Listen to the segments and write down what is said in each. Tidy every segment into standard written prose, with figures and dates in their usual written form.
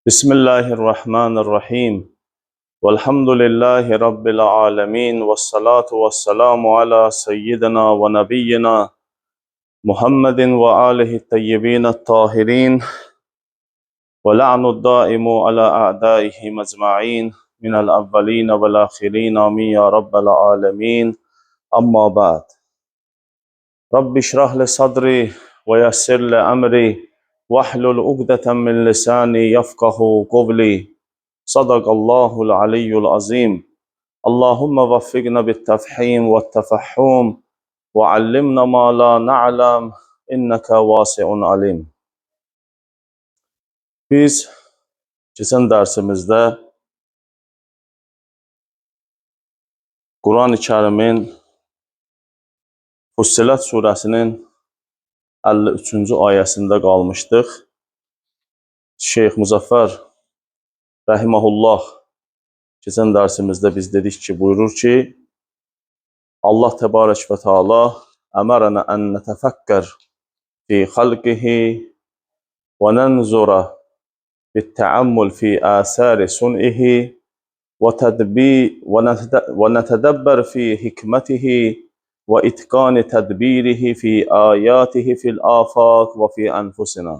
Bismillahirrahmanirrahim. Velhamdülillahi Rabbil alemin. Vessalatu vesselamu ala seyyidina ve nebiyyina Muhammedin ve alihi teyyibine tahirin. Ve la'nud daimu ala a'daihi mecma'in. Minel evveline vel ahirin. Amin ya Rabbel alemin. Amma ba'd. Rabbi şrah li sadri ve yessir li emri. Vahlul uqdeten min lisani yafkahu qavli. Sadakallahul aliyyul azim. Allahümme vaffikna bittefhim ve tefahhum ve allimna ma la na'lam inneke vasi'un alim. Biz keçən dərsimizdə Quran-ı Kərimin Fussilet surəsinin 53-cü ayəsində qalmışdıq. Şeyx Müzəffər Rəhiməhullah keçən dərsimizdə biz dedik ki, buyurur ki, Allah Təbarək və Teala əmərənə ən nətəfəkkər fi xalqihi və nənzura bittəammül fi əsəri sun'ihi və nətədəbbər fi hikmətihi və itqani tədbirihi fi ayatihi fil afaq və fi ənfusina.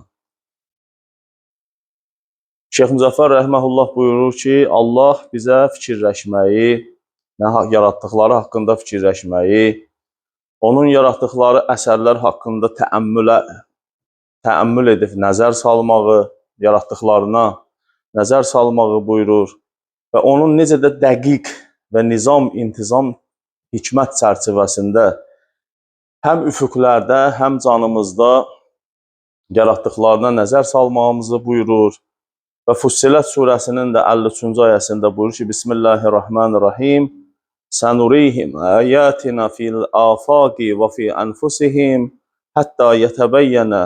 Şeyx Müzəffər Rəhməhullah buyurur ki, Allah bizə fikirləşməyi, yaratdıqları haqqında fikirləşməyi, onun yaratdıqları əsərlər haqqında təəmmül edib nəzər salmağı, yaratdıqlarına nəzər salmağı buyurur və onun necə də dəqiq və nizam, intizam, hikmət çərçivəsində həm üfüqlərdə, həm canımızda yaratdıqlarına nəzər salmağımızı buyurur. Və Fussilet surəsinin də 53-cü ayəsində buyurur ki, Bismillahirrahmanirrahim. Sənurihim ayatina fil afaqi və fi anfusihim hətta yətəbəyyənə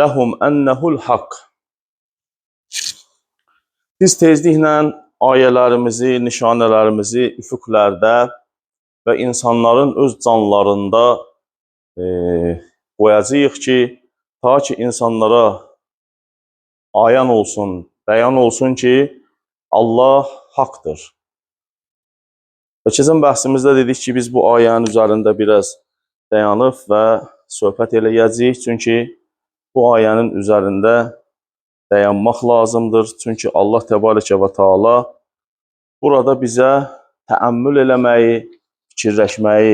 ləhum ennəhul haqq. Biz tezliklə ayələrimizi, nişanələrimizi üfüqlərdə və insanların öz canlarında qoyacağıq ki, ta ki insanlara ayan olsun, bəyan olsun ki, Allah haqdır. Və keçən bəhsimizdə dedik ki, biz bu ayənin üzərində biraz dayanıb və söhbət eləyəcəyik. Çünki bu ayənin üzərində dayanmaq lazımdır. Çünki Allah Təbarəkə və Teala burada bizə təəmmül eləməyi, fikirləşməyi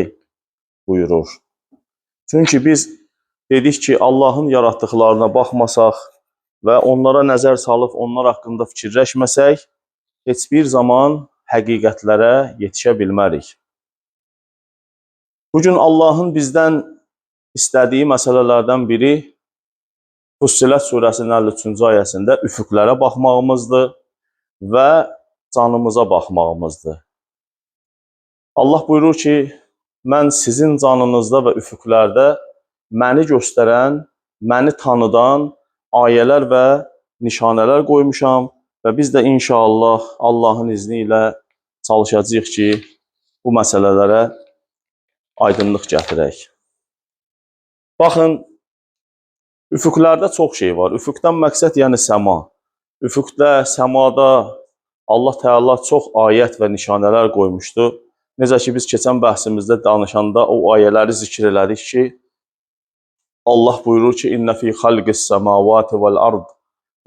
buyurur. Çünki biz dedik ki, Allahın yaratdıqlarına baxmasaq və onlara nəzər salıb onlar haqqında fikirləşməsək, heç bir zaman həqiqətlərə yetişə bilmərik. Bugün Allahın bizdən istədiyi məsələlərdən biri Fussilet surəsinin 53-cü ayəsində üfüqlərə baxmağımızdır və canımıza baxmağımızdır. Allah buyurur ki, mən sizin canınızda və üfüqlərdə məni göstərən, məni tanıdan ayələr və nişanələr qoymuşam və biz də inşallah Allahın izni ilə çalışacağıq ki, bu məsələlərə aydınlıq gətirək. Baxın, üfüqlərdə çox şey var. Üfüqdən məqsəd yəni səma. Üfüqdə, səmada Allah Teala çox ayət və nişanələr qoymuşdu. Necə ki, biz keçən bəhsimizdə danışanda o ayələri zikr elədik ki, Allah buyurur ki, İnnə fi xalqis səmavati vəl ard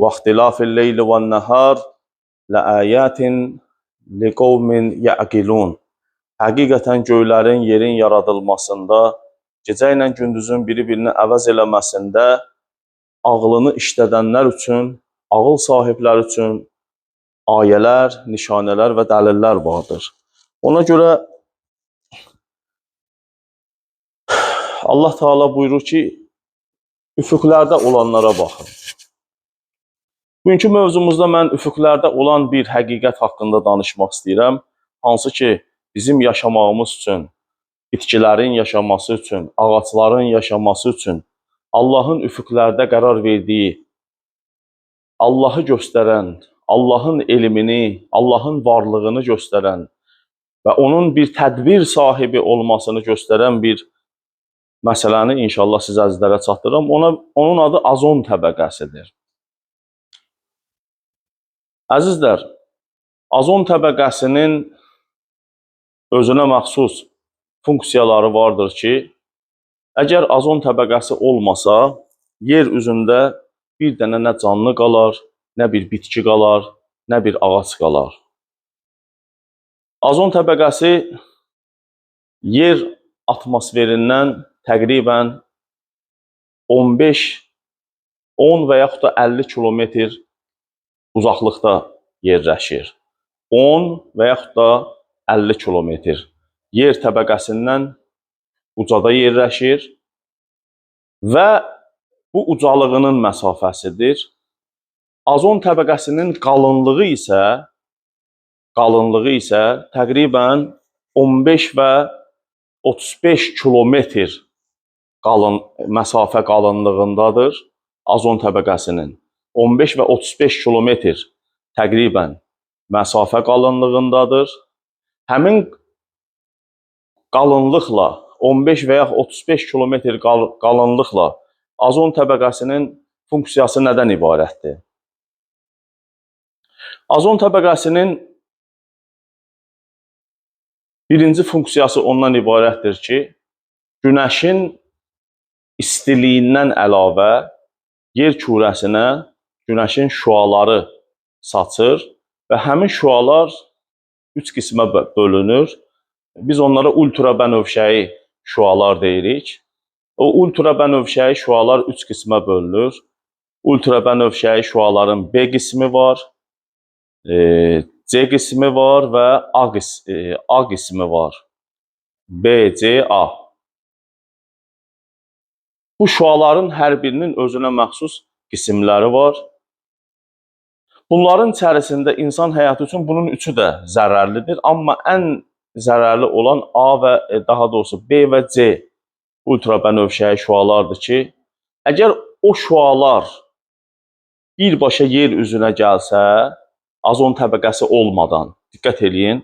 və ixtilafil leyli vən nəhar ləayətin liqovmin yəqilun. Həqiqətən göylərin, yerin yaradılmasında, gecə ilə gündüzün biri-birini əvəz eləməsində ağlını işlədənlər üçün, ağıl sahibləri üçün ayələr, nişanələr və dəlillər vardır. Ona görə Allah Teala buyurur ki, üfüqlərdə olanlara baxın. Bugünkü mövzumuzda mən üfüqlərdə olan bir həqiqət haqqında danışmaq istəyirəm. Hansı ki, bizim yaşamağımız üçün, bitkilərin yaşaması üçün, ağacların yaşaması üçün Allahın üfüqlərdə qərar verdiyi, Allahı göstərən, Allahın elmini, Allahın varlığını göstərən və onun bir tədbir sahibi olmasını göstərən bir məsələni inşallah sizə əzizlərə çatdırıram. Onun adı azon təbəqəsidir. Əzizlər, azon təbəqəsinin özünə məxsus funksiyaları vardır ki, əgər azon təbəqəsi olmasa, yer üzündə bir dənə nə canlı qalar, nə bir bitki qalar, nə bir ağac qalar. Azon təbəqəsi yer atmosferindən təqribən 15, 10 və yaxud da 50 kilometr uzaqlıqda yerləşir. 10 və yaxud da 50 kilometr yer təbəqəsindən ucada yerləşir və bu ucalığının məsafəsidir. Azon təbəqəsinin qalınlığı isə təqribən 15 və 35 kilometr məsafə qalınlığındadır azon təbəqəsinin. 15 və 35 kilometr təqribən məsafə qalınlığındadır. Həmin qalınlıqla 15 və yaxud 35 kilometr qalınlıqla azon təbəqəsinin funksiyası nədən ibarətdir? Azon təbəqəsinin birinci funksiyası ondan ibarətdir ki, günəşin istiliyindən əlavə yer kürəsinə günəşin şüaları saçır və həmin şüalar 3 qismə bölünür. Biz onlara ultrabənövşəyi şüalar deyirik. O ultrabənövşəyi şüalar 3 qismə bölünür. Ultrabənövşəyi şüaların B qismi var, C qismi var və A qismi var. B, C, A. Bu şüaların hər birinin özünə məxsus qismləri var. Bunların içərisində insan həyatı üçün bunun üçü də zərərlidir. Amma ən zərərli olan A və daha doğrusu B və C ultrabənövşəyi şüalardır ki, əgər o şüalar birbaşa yer üzünə gəlsə, azon təbəqəsi olmadan, diqqət eləyin,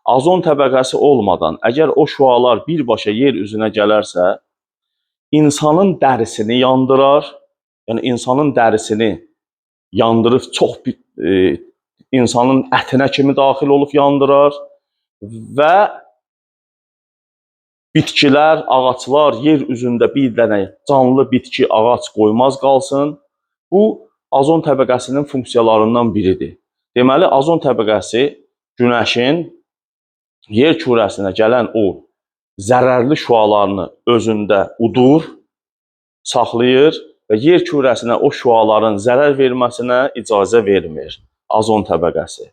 azon təbəqəsi olmadan, əgər o şüalar birbaşa yer üzünə gələrsə, insanın dərisini yandırar, yəni insanın dərisini yandırıb çox insanın ətinə kimi daxil olub yandırar və bitkilər, ağaclar yer üzündə bir dənə canlı bitki, ağac qoymaz qalsın. Bu azon təbəqəsinin funksiyalarından biridir. Deməli, azon təbəqəsi günəşin yer kürəsinə gələn o zərərli şüalarını özündə udur, saxlayır və yer kürəsinə o şüaların zərər verməsinə icazə vermir azon təbəqəsi.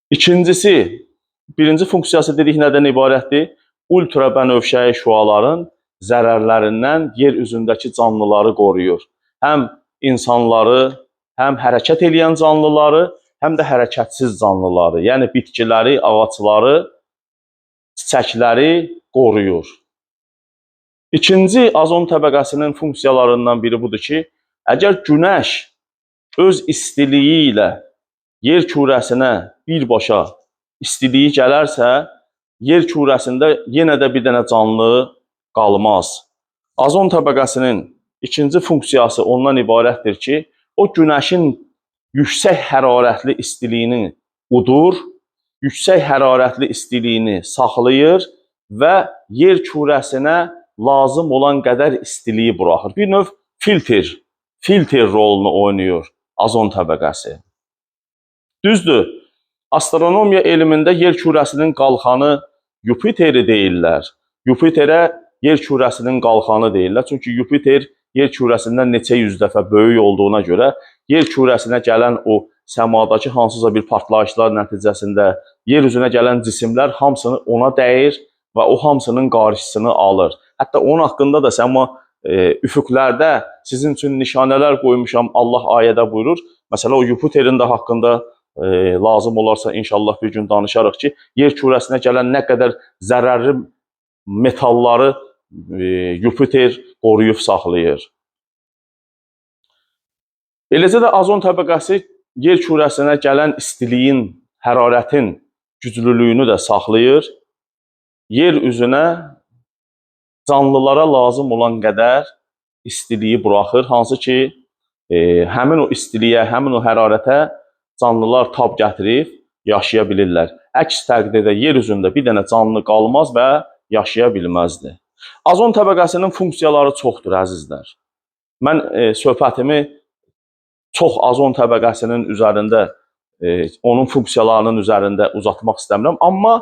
İkincisi, birinci funksiyası dedik nədən ibarətdir? Ultrabənövşəyi şüaların zərərlərindən yer üzündəki canlıları qoruyur. Həm insanları, həm hərəkət edən canlıları, həm də hərəkətsiz canlıları, yəni bitkiləri, ağacları, çiçəkləri qoruyur. İkinci azon təbəqəsinin funksiyalarından biri budur ki, əgər günəş öz istiliyi ilə yer kürəsinə birbaşa istiliyi gələrsə, yer kürəsində yenə də bir dənə canlı qalmaz. Azon təbəqəsinin ikinci funksiyası ondan ibarətdir ki, o günəşin yüksək hərarətli istiliyini udur, yüksək hərarətli istiliyini saxlayır və yer kürəsinə lazım olan qədər istiliyi buraxır. Bir növ filtr rolunu oynayır azon təbəqəsi. Düzdür, astronomiya elmində yer kürəsinin qalxanı Yupiteri deyirlər. Yupiterə yer kürəsinin qalxanı deyirlər. Çünki Yupiter yer kürəsindən neçə yüz dəfə böyük olduğuna görə yer kürəsinə gələn o səmadakı hansısa bir partlayışlar nəticəsində yer üzünə gələn cisimlər hamısını ona dəyir və o hamısının qarşısını alır. Hətta onun haqqında da səma üfüqlərdə sizin üçün nişanələr qoymuşam, Allah ayədə buyurur. Məsələn, o Yupiterin də haqqında lazım olarsa inşallah bir gün danışarıq ki, yer kürəsinə gələn nə qədər zərərli metalları Yupiter qoruyub saxlayır. Eləcə də azon təbəqəsi yer kürəsinə gələn istiliyin, hərarətin güclülüyünü də saxlayır. Yer üzünə canlılara lazım olan qədər istiliyi buraxır, hansı ki, həmin o istiliyə, həmin o hərarətə canlılar tab gətirib yaşaya bilirlər. Əks təqdirdə yer üzündə bir dənə canlı qalmaz və yaşaya bilməzdi. Azon təbəqəsinin funksiyaları çoxdur, əzizlər. Mən söhbətimi çox azon təbəqəsinin üzərində, onun funksiyalarının üzərində uzatmaq istəmirəm. Amma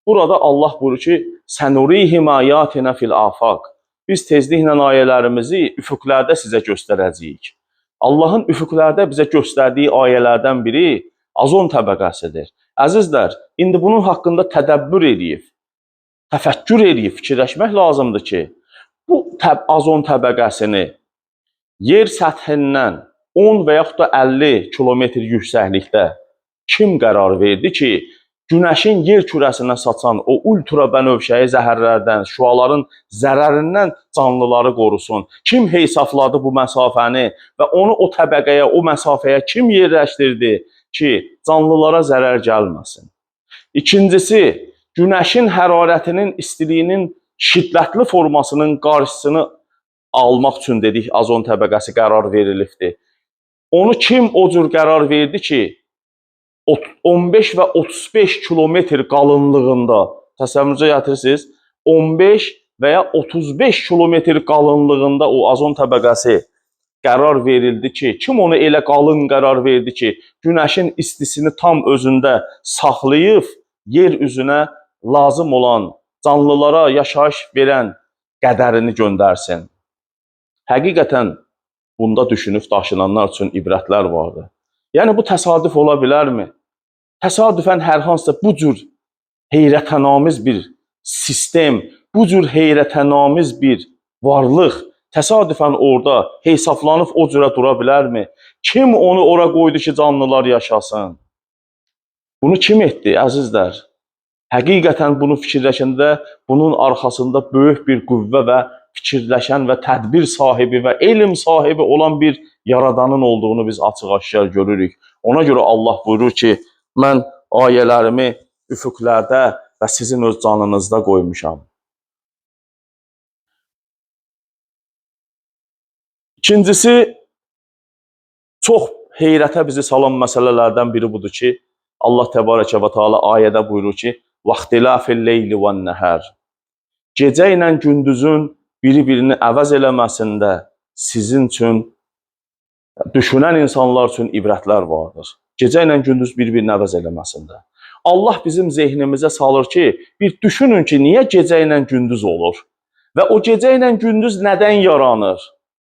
burada Allah buyurur ki, sənurihim ayatina fil afaq. Biz tezliklə ayələrimizi üfüqlərdə sizə göstərəcəyik. Allahın üfüqlərdə bizə göstərdiyi ayələrdən biri azon təbəqəsidir. Əzizlər, indi bunun haqqında tədəbbür edib, təfəkkür edib, fikirləşmək lazımdır ki, bu azon təbəqəsini yer səthindən 10 və yaxud da 50 kilometr yüksəklikdə kim qərar verdi ki, Günəşin yer kürəsinə saçan o ultra bənövşəyi zəhərlərdən, şüaların zərərindən canlıları qorusun? Kim hesabladı bu məsafəni və onu o təbəqəyə, o məsafəyə kim yerləşdirdi ki, canlılara zərər gəlməsin? İkincisi, Günəşin hərarətinin, istiliyinin şiddətli formasının qarşısını almaq üçün dedik, azon təbəqəsi qərar verilibdir. Onu kim o cür qərar verdi ki, 15 və 35 kilometr qalınlığında, təsəvvürünüzə gətirirsiniz, 15 və ya 35 kilometr qalınlığında o azon təbəqəsi qərar verildi ki, kim onu elə qalın qərar verdi ki, Günəşin istisini tam özündə saxlayıb, yer üzünə lazım olan canlılara yaşayış verən qədərini göndərsin. Həqiqətən bunda düşünüb daşınanlar üçün ibrətlər vardır. Yəni, bu təsadüf ola bilərmi? Təsadüfən hər hansısa bu cür heyrətənamiz bir sistem, bu cür heyrətənamiz bir varlıq təsadüfən orada hesablanıb o cürə dura bilərmi? Kim onu ora qoydu ki, canlılar yaşasın? Bunu kim etdi, əzizlər? Həqiqətən bunu fikirləşəndə bunun arxasında böyük bir qüvvə və fikirləşən və tədbir sahibi və elm sahibi olan bir yaradanın olduğunu biz açıq-aşkar görürük. Ona görə Allah buyurur ki, mən ayələrimi üfüqlərdə və sizin öz canınızda qoymuşam. İkincisi, çox heyrətə bizi salan məsələlərdən biri budur ki, Allah təbarəkə və teala ayədə buyurur ki, vaxtilafil leyli və nəhər. Gecə ilə gündüzün biri-birini əvəz eləməsində sizin üçün, düşünən insanlar üçün ibrətlər vardır. Gecə ilə gündüz bir-birini əvəz eləməsində. Allah bizim zehnimizə salır ki, bir düşünün ki, niyə gecə ilə gündüz olur? Və o gecə ilə gündüz nədən yaranır?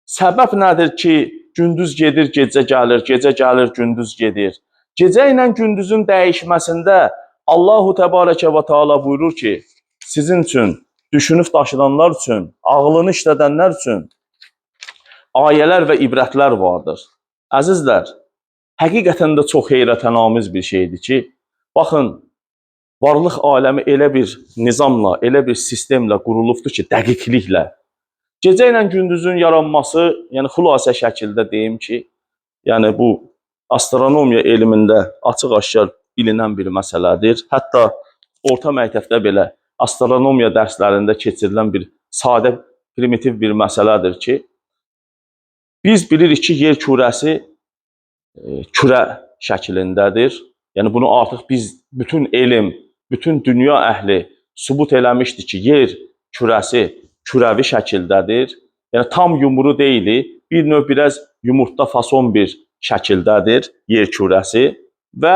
Səbəb nədir ki, gündüz gedir, gecə gəlir, gündüz gedir? Gecə ilə gündüzün dəyişməsində Allahu Təbarəkə və Teala buyurur ki, sizin üçün, düşünüb daşıdanlar üçün, ağlını işlədənlər üçün ayələr və ibrətlər vardır. Əzizlər, həqiqətən də çox heyrətənamiz bir şeydir ki, baxın, varlıq aləmi elə bir nizamla, elə bir sistemlə qurulubdur ki, dəqiqliklə. Gecə ilə gündüzün yaranması, yəni xülasə şəkildə deyim ki, yəni bu astronomiya elmində açıq-aşkar bilinən bir məsələdir. Hətta orta məktəbdə belə astronomiya dərslərində keçirilən bir sadə, primitiv bir məsələdir ki, biz bilirik ki, yer kürəsi kürə şəklindədir. Yəni bunu artıq biz, bütün elm, bütün dünya əhli sübut eləmişdir ki, yer kürəsi kürəvi şəkildədir. Yəni tam yumru deyil, bir növ biraz yumurta fason bir şəkildədir yer kürəsi və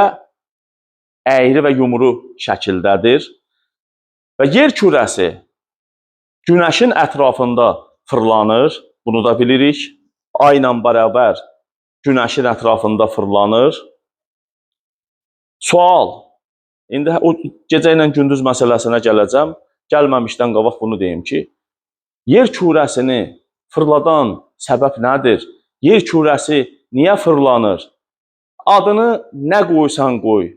əyri və yumru şəkildədir. Və yer kürəsi Günəşin ətrafında fırlanır, bunu da bilirik. Ay ilə bərabər Günəşin ətrafında fırlanır. Sual, indi o gecə ilə gündüz məsələsinə gələcəm. Gəlməmişdən qabaq bunu deyim ki, yer kürəsini fırladan səbəb nədir? Yer kürəsi niyə fırlanır? Adını nə qoysan qoy,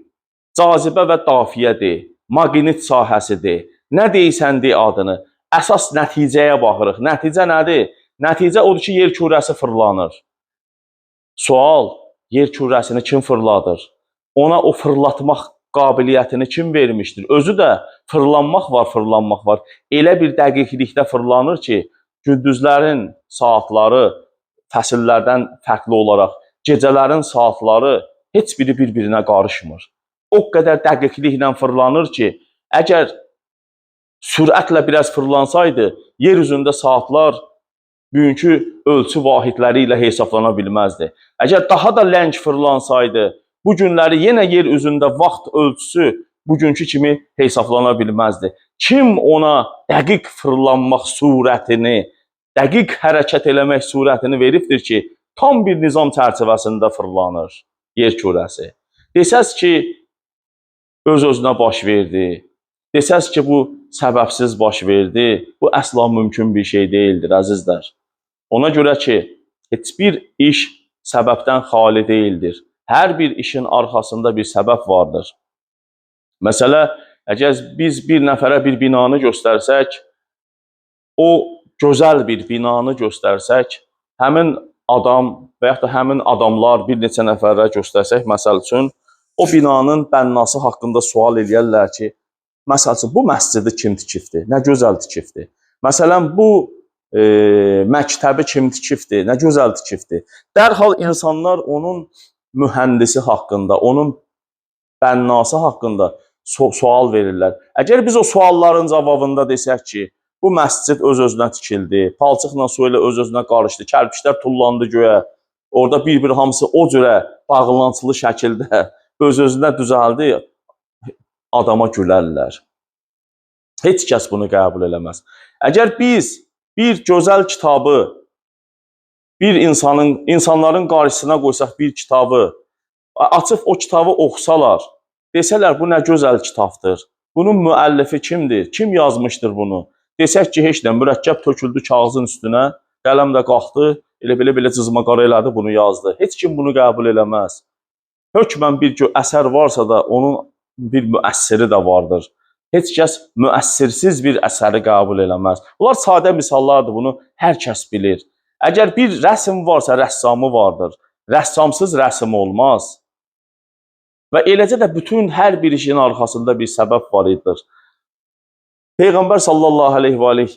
cazibə və dafiyədir, maqnit sahəsidir. Nə deysən de adını, əsas nəticəyə baxırıq. Nəticə nədir? Nəticə odur ki, yer kürəsi fırlanır. Sual, yer kürəsini kim fırladır? Ona o fırlatmaq qabiliyyətini kim vermişdir? Özü də fırlanmaq var. Elə bir dəqiqlikdə fırlanır ki, gündüzlərin saatları fəsillərdən fərqli olaraq gecələrin saatları heç biri bir-birinə qarışmır. O qədər dəqiqliklə fırlanır ki, əgər sürətlə biraz fırlansaydı, yer üzündə saatlar bugünkü ölçü vahidləri ilə hesablana bilməzdi. Əgər daha da ləng fırlansaydı, bu günləri yenə yer üzündə vaxt ölçüsü bugünkü kimi hesablana bilməzdi. Kim ona dəqiq fırlanmaq surətini, dəqiq hərəkət eləmək surətini veribdir ki, tam bir nizam çərçivəsində fırlanır yer kürəsi. Desəz ki, öz-özünə baş verdi. Desəz ki, bu səbəbsiz baş verdi. Bu əsla mümkün bir şey deyildir, əzizlər. Ona görə ki, heç bir iş səbəbdən xali deyildir. Hər bir işin arxasında bir səbəb vardır. Məsələ, əgər biz bir nəfərə bir binanı göstərsək, o gözəl bir binanı göstərsək, həmin adam və yaxud da həmin adamlar bir neçə nəfərə göstərsək, məsəl üçün, o binanın bənnası haqqında sual eləyərlər ki, məsəl üçün, bu məscidi kim tikibdir? Nə gözəl tikibdir. Məsələn, bu məktəbi kim tikibdir? Nə gözəl tikibdir. Dərhal insanlar onun mühəndisi haqqında, onun bənnası haqqında sual verirlər. Əgər biz o sualların cavabında desək ki, bu məscid öz-özünə tikildi, palçıqla su ilə öz-özünə qarışdı, kərpiçlər tullandı göyə, orada bir-bir hamısı o cürə bağlantılı şəkildə öz-özünə düzəldi, adama gülərlər. Heç kəs bunu qəbul eləməz. Əgər biz bir gözəl kitabı, bir insanların qarşısına qoysaq bir kitabı, açıb o kitabı oxusalar, desələr bu nə gözəl kitabdır, bunun müəllifi kimdir, kim yazmışdır bunu? Desək ki, heç nə, mürəkkəb töküldü kağızın üstünə, qələm də qalxdı, elə-belə cızmaqara elədi, bunu yazdı. Heç kim bunu qəbul eləməz. Hökmən bir əsər varsa da, onun bir müəssiri də vardır. Heç kəs müəssirsiz bir əsəri qəbul eləməz. Bunlar sadə misallardır, bunu hər kəs bilir. Əgər bir rəsm varsa, rəssamı vardır. Rəssamsız rəsm olmaz. Və eləcə də bütün hər bir işin arxasında bir səbəb var idi. Peyğəmbər sallallahu aleyhi və aleyh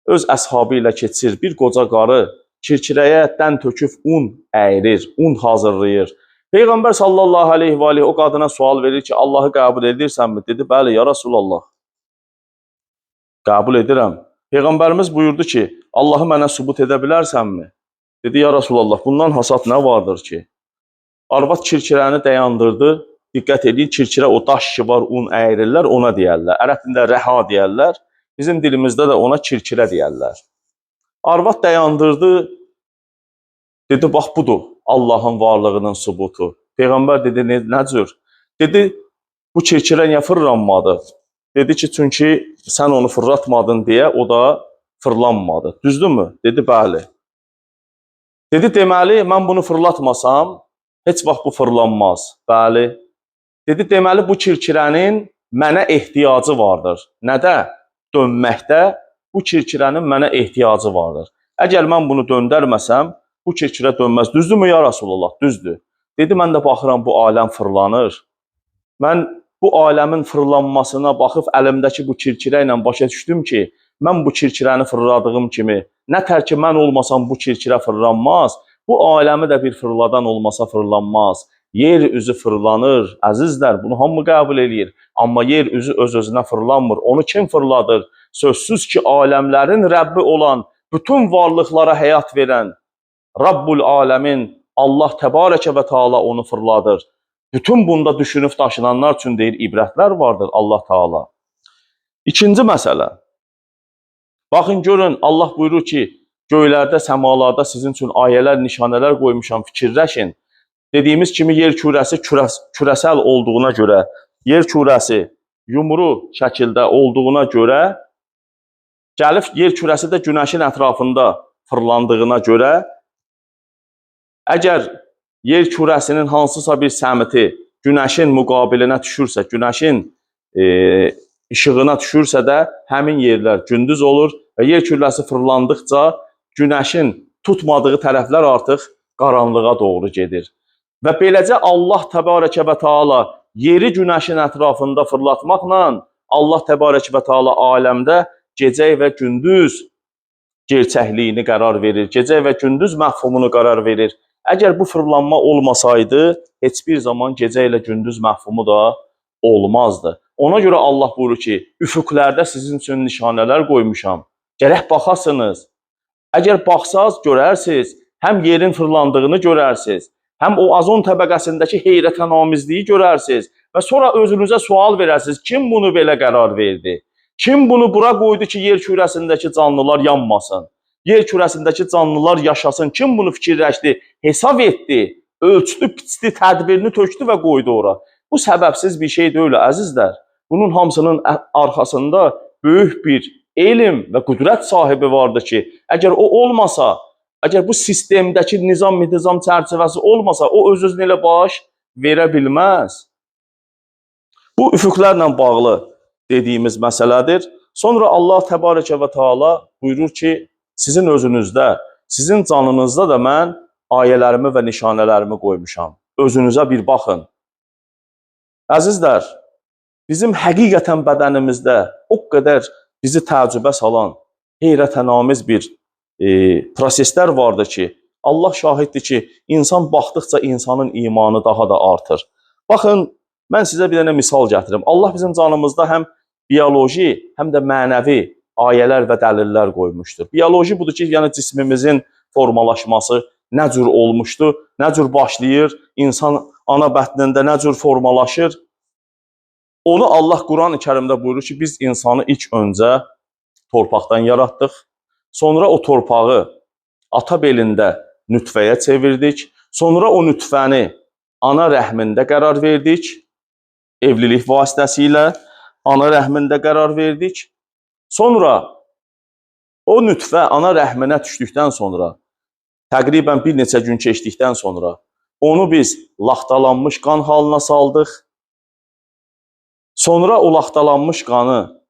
öz əshabı ilə keçir, bir qoca qarı kirkirəyə dən töküb un əyirir, un hazırlayır. Peyğəmbər sallallahu aleyhi və aleyh o qadına sual verir ki, Allahı qəbul edirsənmi? Dedi, bəli, ya Rasulallah, qəbul edirəm. Peyğəmbərimiz buyurdu ki, Allahı mənə sübut edə bilərsənmi? Dedi, ya Rasulallah, bundan hasat nə vardır ki? Arvad kirkirəni dayandırdı, diqqət edin, kirkirə o daş ki var, un əyirirlər, ona deyərlər. Ərəb dilində rəha deyərlər, bizim dilimizdə də ona kirkirə deyərlər. Arvad dayandırdı, dedi, bax budur Allahın varlığının sübutu. Peyğəmbər dedi, nə cür? Dedi, bu kirkirə niyə fırlanmadı? Dedi ki, çünki sən onu fırlatmadın deyə o da fırlanmadı. Düzdürmü? Dedi, bəli. Dedi, deməli, mən bunu fırlatmasam, heç vaxt bu fırlanmaz. Bəli. Dedi, deməli, bu kirkirənin mənə ehtiyacı vardır. Nədə? Dönməkdə bu kirkirənin mənə ehtiyacı vardır. Əgər mən bunu döndərməsəm, bu kirkirə dönməz. Düzdürmü, ya Rasulallah? Düzdür. Dedi, mən də baxıram, bu aləm fırlanır. Mən bu aləmin fırlanmasına baxıb əlimdəki bu kirkirə ilə başa düşdüm ki, mən bu kirkirəni fırladığım kimi, nə tər ki mən olmasam bu kirkirə fırlanmaz, bu aləmi də bir fırladan olmasa fırlanmaz. Yer üzü fırlanır, əzizlər, bunu hamı qəbul eləyir. Amma yer üzü öz-özünə fırlanmır. Onu kim fırladır? Sözsüz ki, aləmlərin Rəbbi olan, bütün varlıqlara həyat verən Rabbul aləmin Allah təbarəkə və Teala onu fırladır. Bütün bunda düşünüb daşınanlar üçün deyir, ibrətlər vardır Allah Teala. İkinci məsələ. Baxın, görün, Allah buyurur ki, göylərdə, səmalarda sizin üçün ayələr, nişanələr qoymuşam, fikirləşin. Dediyimiz kimi yer kürəsi kürəsəl olduğuna görə, yer kürəsi yumru şəkildə olduğuna görə, gəlib yer kürəsi də günəşin ətrafında fırlandığına görə, əgər yer kürəsinin hansısa bir səmti günəşin müqabilinə düşürsə, günəşin işığına düşürsə də həmin yerlər gündüz olur və yer kürəsi fırlandıqca günəşin tutmadığı tərəflər artıq qaranlığa doğru gedir. Və beləcə Allah təbarəkə və Teala yeri günəşin ətrafında fırlatmaqla Allah təbarəkə və Teala aləmdə gecə və gündüz gerçəkliyini qərar verir, gecə və gündüz məfhumunu qərar verir. Əgər bu fırlanma olmasaydı, heç bir zaman gecə ilə gündüz məfhumu da olmazdı. Ona görə Allah buyurur ki, üfüqlərdə sizin üçün nişanələr qoymuşam. Gərək baxasınız. Əgər baxsaz görərsiniz, həm yerin fırlandığını görərsiniz, həm o azon təbəqəsindəki heyrətənamizliyi görərsiniz və sonra özünüzə sual verərsiniz, kim bunu belə qərar verdi? Kim bunu bura qoydu ki, yer kürəsindəki canlılar yanmasın? Yer kürəsindəki canlılar yaşasın? Kim bunu fikirləşdi, hesab etdi, ölçdü, biçdi, tədbirini tökdü və qoydu ora? Bu səbəbsiz bir şey deyil, əzizlər. Bunun hamısının arxasında böyük bir elm və qüdrət sahibi vardı ki, əgər o olmasa, əgər bu sistemdəki nizam çərçivəsi olmasa, o öz-özünə ilə baş verə bilməz. Bu üfüqlərlə bağlı dediyimiz məsələdir. Sonra Allah Təbarəkə və Teala buyurur ki, sizin özünüzdə, sizin canınızda da mən ayələrimi və nişanələrimi qoymuşam. Özünüzə bir baxın. Əzizlər, bizim həqiqətən bədənimizdə o qədər bizi təəccübə salan, heyrətənamiz bir proseslər vardır ki, Allah şahiddir ki, insan baxdıqca insanın imanı daha da artır. Baxın, mən sizə bir dənə misal gətirim. Allah bizim canımızda həm bioloji, həm də mənəvi ayələr və dəlillər qoymuşdur. Bioloji budur ki, yəni cismimizin formalaşması nə cür olmuşdur, nə cür başlayır, insan ana bətnində nə cür formalaşır. Onu Allah Quran-ı Kərimdə buyurur ki, biz insanı ilk öncə torpaqdan yaratdıq. Sonra o torpağı ata belində nütfəyə çevirdik. Sonra o nütfəni ana rəhmində qərar verdik. Evlilik vasitəsilə ana rəhmində qərar verdik. Sonra o nütfə ana rəhminə düşdükdən sonra, təqribən bir neçə gün keçdikdən sonra onu biz laxtalanmış qan halına saldıq. Sonra o laxtalanmış qanı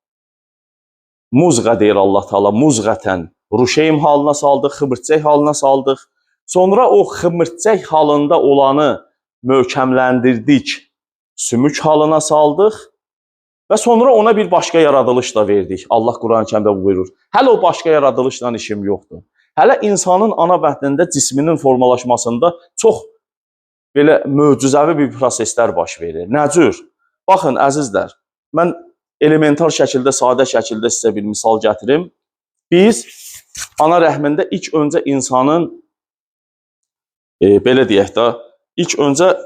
muzğa deyir Allah Teala, muzğətən ruşeym halına saldıq, xımırçək halına saldıq. Sonra o xımırçək halında olanı möhkəmləndirdik, sümük halına saldıq. Və sonra ona bir başqa yaradılış da verdik. Allah Quran-ı Kərimdə buyurur. Hələ o başqa yaradılışla işim yoxdur. Hələ insanın ana bətnində cisminin formalaşmasında çox belə möcüzəvi bir proseslər baş verir. Nə cür? Baxın, əzizlər, mən elementar şəkildə, sadə şəkildə sizə bir misal gətirim. Biz ana rəhmində ilk öncə insanın, belə deyək də, ilk öncə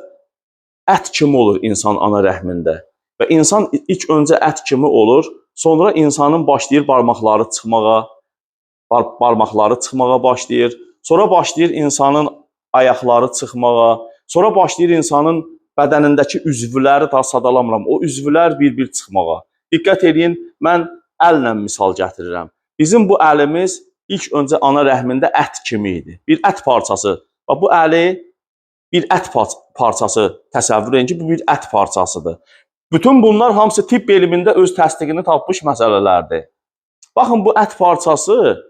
ət kimi olur insan ana rəhmində. Və insan ilk öncə ət kimi olur, sonra insanın başlayır barmaqları çıxmağa başlayır, sonra başlayır insanın ayaqları çıxmağa, sonra başlayır insanın bədənindəki üzvləri, daha sadalamıram, o üzvlər bir-bir çıxmağa. Diqqət edin, mən əllə misal gətirirəm. Bizim bu əlimiz ilk öncə ana rəhmində ət kimi idi, bir ət parçası. Bu əli bir ət parçası təsəvvür edin ki, bu bir ət parçasıdır. Bütün bunlar hamısı tibb elmində öz təsdiqini tapmış məsələlərdir. Baxın, bu ət parçası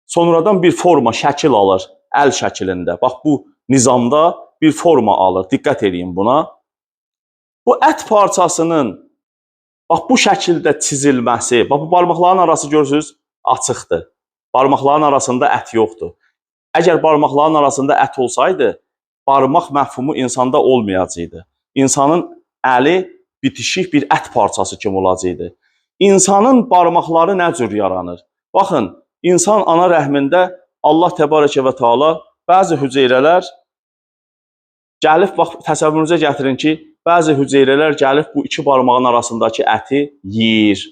sonradan bir forma, şəkil alır, əl şəklində. Bax, bu nizamda bir forma alır, diqqət edin buna. Bu ət parçasının bax, bu şəkildə çizilməsi, bax, bu barmaqların arası görürsünüz, açıqdır. Barmaqların arasında ət yoxdur. Əgər barmaqların arasında ət olsaydı, barmaq məfhumu insanda olmayacaqdı. İnsanın əli bitişik bir ət parçası kimi olacaqdı. İnsanın barmaqları nə cür yaranır? Baxın, insan ana rəhmində Allah Təbarəkə və Teala bəzi hüceyrələr gəlib, bax, təsəvvürünüzə gətirin ki, bəzi hüceyrələr gəlib bu iki barmağın arasındakı əti yeyir.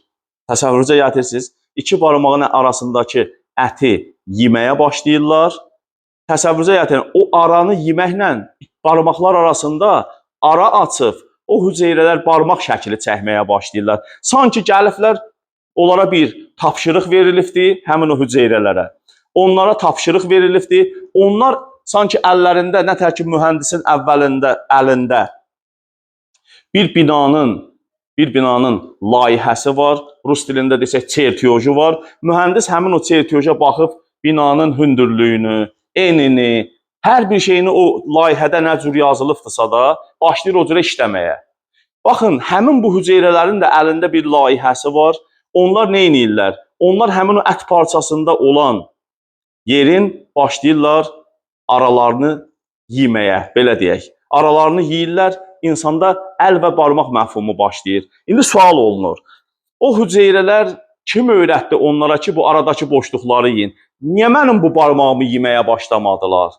Təsəvvürünüzə gətirirsiniz, iki barmağın arasındakı əti yeməyə başlayırlar. Təsəvvürünüzə gətirin, o aranı yeməklə barmaqlar arasında ara açıb, o hüceyrələr barmaq şəkli çəkməyə başlayırlar. Sanki gəliblər, onlara bir tapşırıq verilibdir, həmin o hüceyrələrə. Onlara tapşırıq verilibdir. Onlar sanki əllərində, nətər ki, mühəndisin əlində bir binanın layihəsi var. Rus dilində desək, çertyoju var. Mühəndis həmin o çertyoja baxıb binanın hündürlüyünü, enini, hər bir şeyini o layihədə nə cür yazılıbdırsa da başlayır o cürə işləməyə. Baxın, həmin bu hüceyrələrin də əlində bir layihəsi var. Onlar nə edirlər? Onlar həmin o ət parçasında olan Yerin başlayırlar aralarını yeməyə, belə deyək. Aralarını yeyirlər, insanda əl və barmaq məfhumu başlayır. İndi sual olunur. O hüceyrələr kim öyrətdi onlara ki, bu aradakı boşluqları yeyin? Niyə mənim bu barmağımı yeməyə başlamadılar?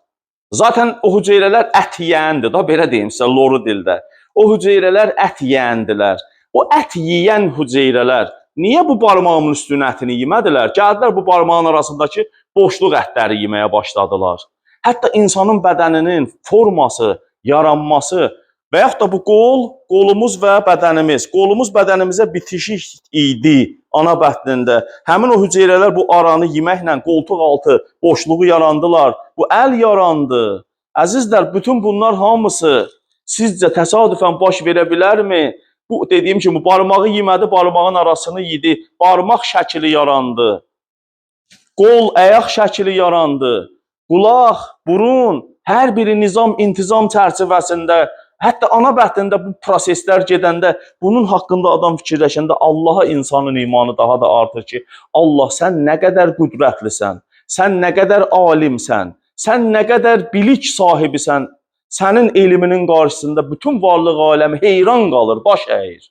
Zaten o hüceyrələr ət yeyəndir da, belə deyim sizə loru dildə. O hüceyrələr ət yeyəndilər. O ət yeyən hüceyrələr niyə bu barmağımın üstünün ətini yemədilər? Gəldilər bu barmağın arasındakı boşluq ətləri yeməyə başladılar. Hətta insanın bədəninin forması, yaranması və yaxud da bu qolumuz və bədənimiz, qolumuz bədənimizə bitişik idi ana bətnində. Həmin o hüceyrələr bu aranı yeməklə qoltuq altı boşluğu yarandılar. Bu əl yarandı. Əzizlər, bütün bunlar hamısı sizcə təsadüfən baş verə bilərmi? Bu dediyim kimi barmağı yemədi, barmağın arasını yedi. Barmaq şəkli yarandı. Qol, ayaq şəkli yarandı. Qulaq, burun, hər biri nizam, intizam çərçivəsində, hətta ana bətnində bu proseslər gedəndə, bunun haqqında adam fikirləşəndə Allaha insanın imanı daha da artır ki, Allah sən nə qədər qüdrətlisən, sən nə qədər alimsən, sən nə qədər bilik sahibisən, sənin elminin qarşısında bütün varlıq aləmi heyran qalır, baş əyir.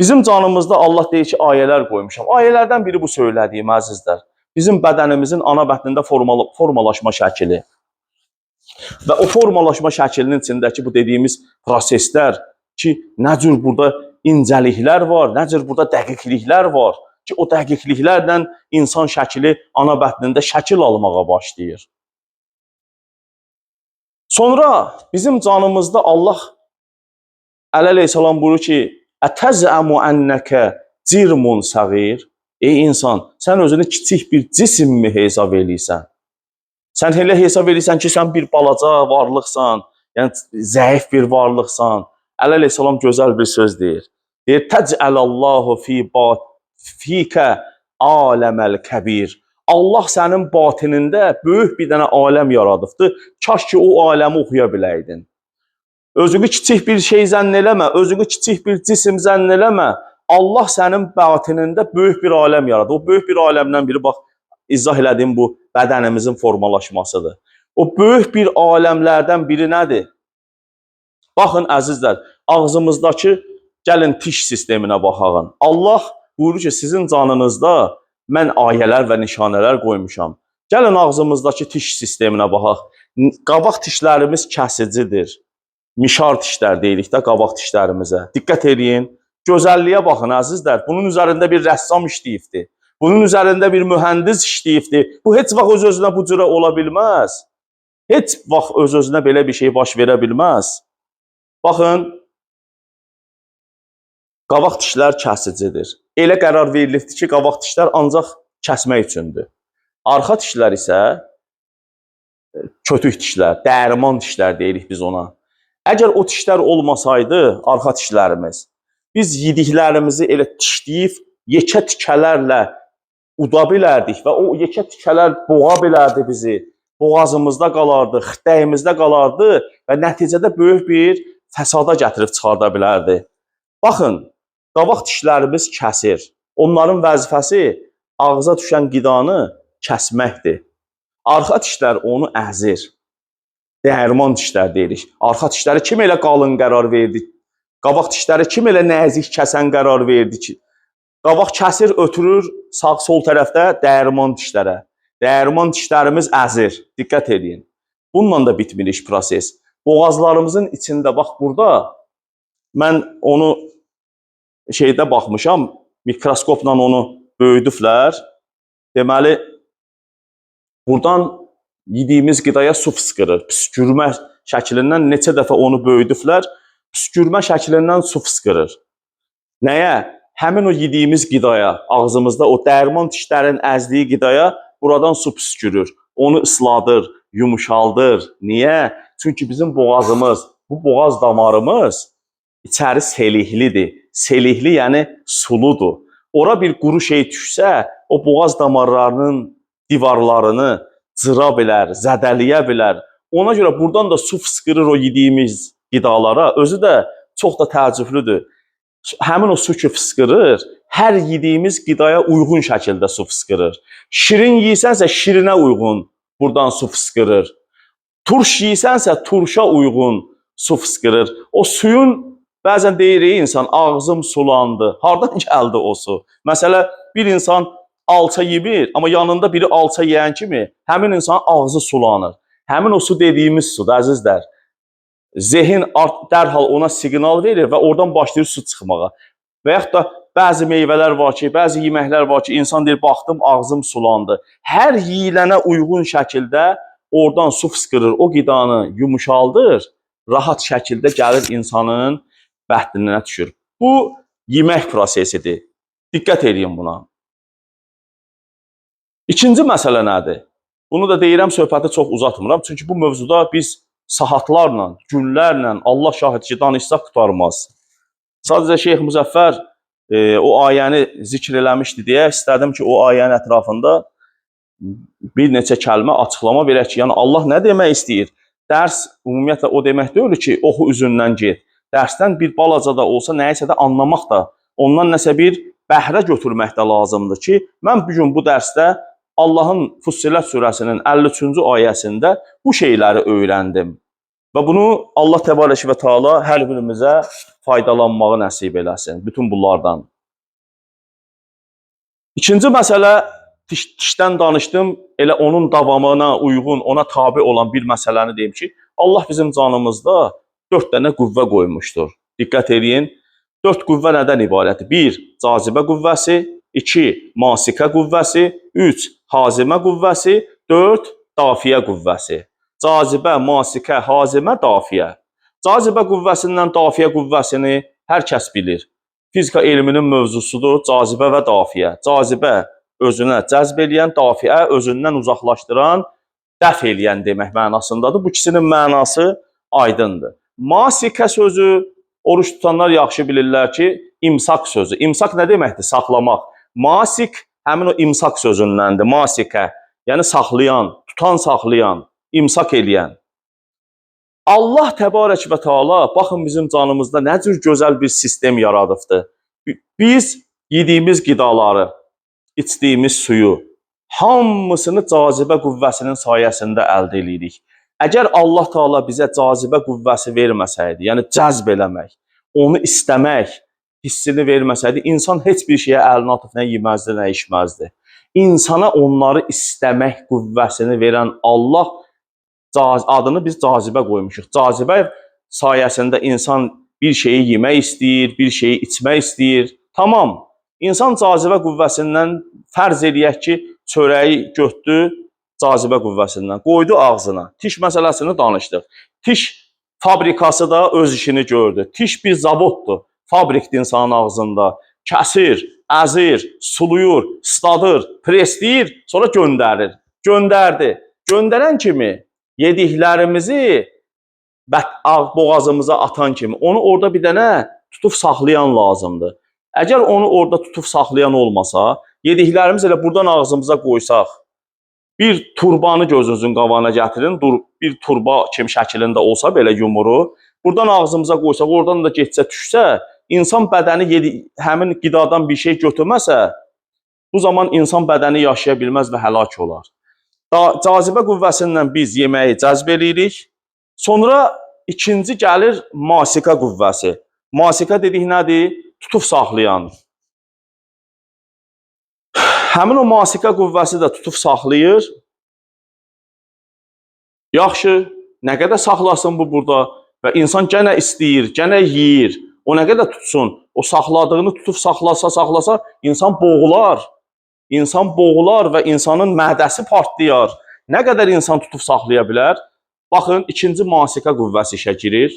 Bizim canımızda Allah deyir ki, ayələr qoymuşam. Ayələrdən biri bu söylədiyim, əzizlər. Bizim bədənimizin ana bətnində formalaşma şəkili. Və o formalaşma şəklinin içindəki bu dediyimiz proseslər ki, nə cür burada incəliklər var, nə cür burada dəqiqliklər var ki, o dəqiqliklərlə insan şəkli ana bətnində şəkil almağa başlayır. Sonra bizim canımızda Allah əleyhissalam buyurur ki, ətəzəmu ənnəkə cirmun səğir. Ey insan, sən özünü kiçik bir cisimmi hesab eləyirsən? Sən elə hesab eləyirsən ki, sən bir balaca varlıqsan, yəni zəif bir varlıqsan. Əleyhissalam gözəl bir söz deyir. Deyir, təcəlallahu fikə aləməl kəbir. Allah sənin batinində böyük bir dənə aləm yaradıbdır. Kaş ki, o aləmi oxuya biləydin. Özünü kiçik bir şey zənn eləmə, özünü kiçik bir cisim zənn eləmə. Allah sənin batinində böyük bir aləm yaradı. O böyük bir aləmdən biri, bax, izah elədiyim bu bədənimizin formalaşmasıdır. O böyük bir aləmlərdən biri nədir? Baxın, əzizlər, ağzımızdakı, gəlin tiş sisteminə baxağın. Allah buyurur ki, sizin canınızda mən ayələr və nişanələr qoymuşam. Gəlin ağzımızdakı tiş sisteminə baxaq. Qabaq dişlərimiz kəsicidir. Mişar dişlər deyirik də qabaq dişlərimizə. Diqqət edin. Gözəlliyə baxın, əzizlər. Bunun üzərində bir rəssam işləyibdir. Bunun üzərində bir mühəndis işləyibdir. Bu heç vaxt öz-özünə bu cürə ola bilməz. Heç vaxt öz-özünə belə bir şey baş verə bilməz. Baxın, qabaq dişlər kəsicidir. Elə qərar verilibdir ki, qabaq dişlər ancaq kəsmək üçündür. Arxa dişlər isə kötük dişlər, dərman dişlər deyirik biz ona. Əgər o dişlər olmasaydı, arxa dişlərimiz, biz yediklərimizi elə dişləyib, yekə tikələrlə uda bilərdik və o yekə tikələr boğa bilərdi bizi. Boğazımızda qalardı, xırdəyimizdə qalardı və nəticədə böyük bir fəsada gətirib çıxarda bilərdi. Baxın, qabaq dişlərimiz kəsir. Onların vəzifəsi ağza düşən qidanı kəsməkdir. Arxa dişlər onu əzir. Dərman dişlər deyirik. Arxa dişləri kim elə qalın qərar verdi? Qabaq dişləri kim elə nəzik kəsən qərar verdi ki? Qabaq kəsir, ötürür sağ-sol tərəfdə dərman dişlərə. Dərman dişlərimiz əzir. Diqqət edin. Bununla da bitmir iş proses. Boğazlarımızın içində, bax burada, mən onu şeydə baxmışam, mikroskopla onu böyüdüblər. Deməli, buradan yediyimiz qidaya su fıskırır. Püskürmə şəklindən neçə dəfə onu böyüdüblər. Püskürmə şəklindən su fıskırır. Nəyə? Həmin o yediyimiz qidaya, ağzımızda o dərman dişlərin əzdiyi qidaya buradan su püskürür. Onu ısladır, yumuşaldır. Niyə? Çünki bizim boğazımız, bu boğaz damarımız içəri selihlidir. Selihli yəni suludur. Ora bir quru şey düşsə, o boğaz damarlarının divarlarını cıra bilər, zədəliyə bilər. Ona görə buradan da su fıskırır o yediyimiz qidalara. Özü də çox da təəccüblüdür. Həmin o su ki fısqırır, hər yediyimiz qidaya uyğun şəkildə su fısqırır. Şirin yeyirsənsə şirinə uyğun buradan su fısqırır. Turş yeyirsənsə turşa uyğun su fısqırır. O suyun bəzən deyir insan ağzım sulandı. Hardan gəldi o su? Məsələ bir insan alça yemir, amma yanında biri alça yeyən kimi həmin insanın ağzı sulanır. Həmin o su dediyimiz sudur əzizlər. Zehin dərhal ona siqnal verir və oradan başlayır su çıxmağa. Və yaxud da bəzi meyvələr var ki, bəzi yeməklər var ki, insan deyir, baxdım, ağzım sulandı. Hər yeyilənə uyğun şəkildə oradan su fısqırır, o qidanı yumuşaldır, rahat şəkildə gəlir insanın bətninə düşür. Bu, yemək prosesidir. Diqqət edin buna. İkinci məsələ nədir? Bunu da deyirəm, söhbəti çox uzatmıram. Çünki bu mövzuda biz saatlarla, günlərlə, Allah şahid ki, danışsaq qutarmaz. Sadəcə Şeyx Müzəffər o ayəni zikr eləmişdi deyə istədim ki, o ayənin ətrafında bir neçə kəlmə açıqlama verək ki, yəni Allah nə demək istəyir? Dərs ümumiyyətlə o demək deyil ki, oxu üzündən get. Dərsdən bir balaca da olsa nəyisə də anlamaq da, ondan nəsə bir bəhrə götürmək də lazımdır ki, mən bugün bu dərsdə Allahın Fussilat surəsinin 53-cü ayəsində bu şeyləri öyrəndim. Və bunu Allah Təbarək və Teala hər birimizə faydalanmağı nəsib eləsin, bütün bunlardan. İkinci məsələ, tişdən danışdım, elə onun davamına uyğun, ona tabi olan bir məsələni deyim ki, Allah bizim canımızda 4 dənə qüvvə qoymuşdur. Diqqət edin, 4 qüvvə nədən ibarətdir? 1. Cazibə qüvvəsi, 2. Masikə qüvvəsi, 3. Hazimə qüvvəsi, 4. Dafiyə qüvvəsi. Cazibə, masikə, hazimə, dafiyə. Cazibə qüvvəsindən dafiyə qüvvəsini hər kəs bilir. Fizika elminin mövzusudur cazibə və dafiyə. Cazibə özünə cəzb eləyən, dafiyə özündən uzaqlaşdıran, dəf eləyən demək mənasındadır. Bu ikisinin mənası aydındır. Masikə sözü, oruç tutanlar yaxşı bilirlər ki, imsak sözü. İmsak nə deməkdir? Saxlamaq. Masik həmin o imsak sözündəndir. Masikə, yəni saxlayan, tutan saxlayan, imsak eləyən. Allah Təbarək və Teala baxın bizim canımızda nə cür gözəl bir sistem yaradıbdır. Biz yediyimiz qidaları, içdiyimiz suyu hamısını cazibə qüvvəsinin sayəsində əldə edirik. Əgər Allah Teala bizə cazibə qüvvəsi verməsəydi, yəni cəzb eləmək, onu istəmək hissini verməsəydi, insan heç bir şeyə əlini atıb nə yeməzdi, nə içməzdi. İnsana onları istəmək qüvvəsini verən Allah adını biz cazibə qoymuşuq. Cazibə sayəsində insan bir şeyi yemək istəyir, bir şeyi içmək istəyir. Tamam, insan cazibə qüvvəsindən fərz eləyək ki, çörəyi götdü cazibə qüvvəsindən, qoydu ağzına. Tiş məsələsini danışdıq. Tiş fabrikası da öz işini gördü. Tiş bir zavoddur, fabrikdir insanın ağzında. Kəsir, əzir, suluyur, ısladır, presləyir, sonra göndərir. Göndərdi. Göndərən kimi yediklərimizi boğazımıza atan kimi onu orada bir dənə tutub saxlayan lazımdır. Əgər onu orada tutub saxlayan olmasa, yediklərimiz elə buradan ağzımıza qoysaq, bir turbanı gözünüzün qabağına gətirin, bir turba kimi şəklində olsa belə yumuru, buradan ağzımıza qoysaq, oradan da getsə düşsə, insan bədəni həmin qidadan bir şey götürməsə, bu zaman insan bədəni yaşaya bilməz və həlak olar. Cazibə qüvvəsindən biz yeməyi cəzb edirik. Sonra ikinci gəlir masikə qüvvəsi. Masikə dedik nədir? Tutub saxlayan. Həmin o masikə qüvvəsi də tutub saxlayır. Yaxşı, nə qədər saxlasın bu burada? Və insan gənə istəyir, gənə yeyir. O nə qədər tutsun? O saxladığını tutub saxlasa, insan boğular. İnsan boğular və insanın mədəsi partlayar. Nə qədər insan tutub saxlaya bilər? Baxın, ikinci masikə qüvvəsi işə girir.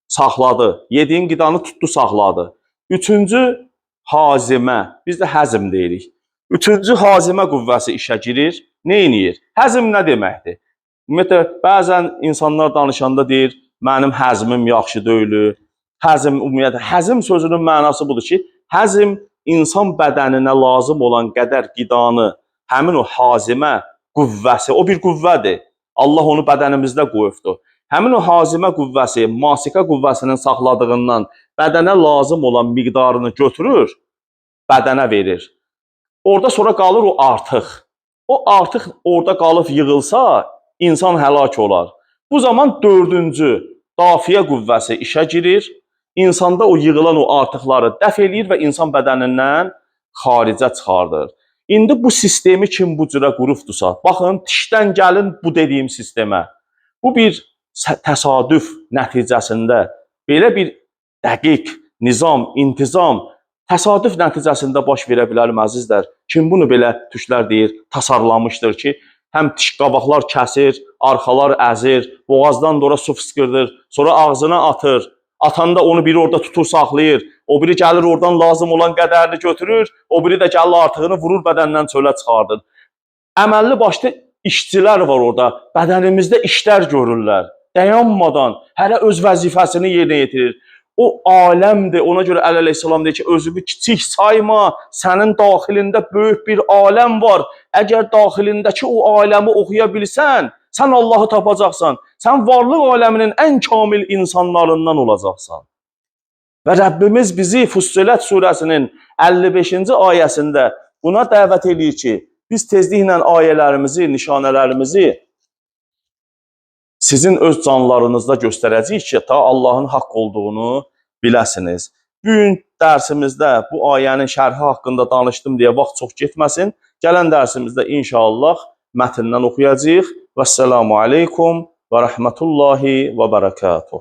Saxladı. Yediyin qidanı tutdu, saxladı. Üçüncü hazimə. Biz də həzm deyirik. Üçüncü hazimə qüvvəsi işə girir. Nə edir? Həzm nə deməkdir? Ümumiyyətlə, bəzən insanlar danışanda deyir, mənim həzmim yaxşı deyil. Həzm sözünün mənası budur ki, həzm insan bədəninə lazım olan qədər qidanı, həmin o hazimə qüvvəsi, o bir qüvvədir. Allah onu bədənimizdə qoyubdur. Həmin o hazimə qüvvəsi, masikə qüvvəsinin saxladığından bədənə lazım olan miqdarını götürür, bədənə verir. Orada sonra qalır o artıq. O artıq orada qalıb yığılsa, insan həlak olar. Bu zaman dördüncü dafiyə qüvvəsi işə girir. İnsanda o yığılan o artıqları dəf eləyir və insan bədənindən xaricə çıxardır. İndi bu sistemi kim bu cürə qurubdursa, baxın, dişdən gəlin bu dediyim sistemə. Bu bir təsadüf nəticəsində belə bir dəqiq nizam, intizam təsadüf nəticəsində baş verə bilər əzizlər. Kim bunu belə türklər deyir, tasarlamışdır ki, həm diş qabaqlar kəsir, arxalar əzir, boğazdan da ora su fışqırdır, sonra ağzına atır. Atanda onu biri orada tutur, saxlayır. O biri gəlir oradan lazım olan qədərini götürür, o biri də gəlir artığını vurur bədəndən çölə çıxardır. Əməlli başlı işçilər var orada. Bədənimizdə işlər görürlər. Dayanmadan hələ öz vəzifəsini yerinə yetirir. O aləmdir. Ona görə Əli əleyhissalam deyir ki, özünü kiçik sayma. Sənin daxilində böyük bir aləm var. Əgər daxilindəki o aləmi oxuya bilsən, sən Allahı tapacaqsan. Sən varlıq aləminin ən kamil insanlarından olacaqsan. Və Rəbbimiz bizi Fussilet surəsinin 55-ci ayəsində buna dəvət edir ki, biz tezliklə ayələrimizi, nişanələrimizi sizin öz canlarınızda göstərəcəyik ki, ta Allahın haqq olduğunu biləsiniz. Bugün dərsimizdə bu ayənin şərhi haqqında danışdım deyə vaxt çox getməsin. Gələn dərsimizdə inşallah mətndən oxuyacağıq. Vəssalamu aleykum və rəhmətullahi və bərəkatuhu.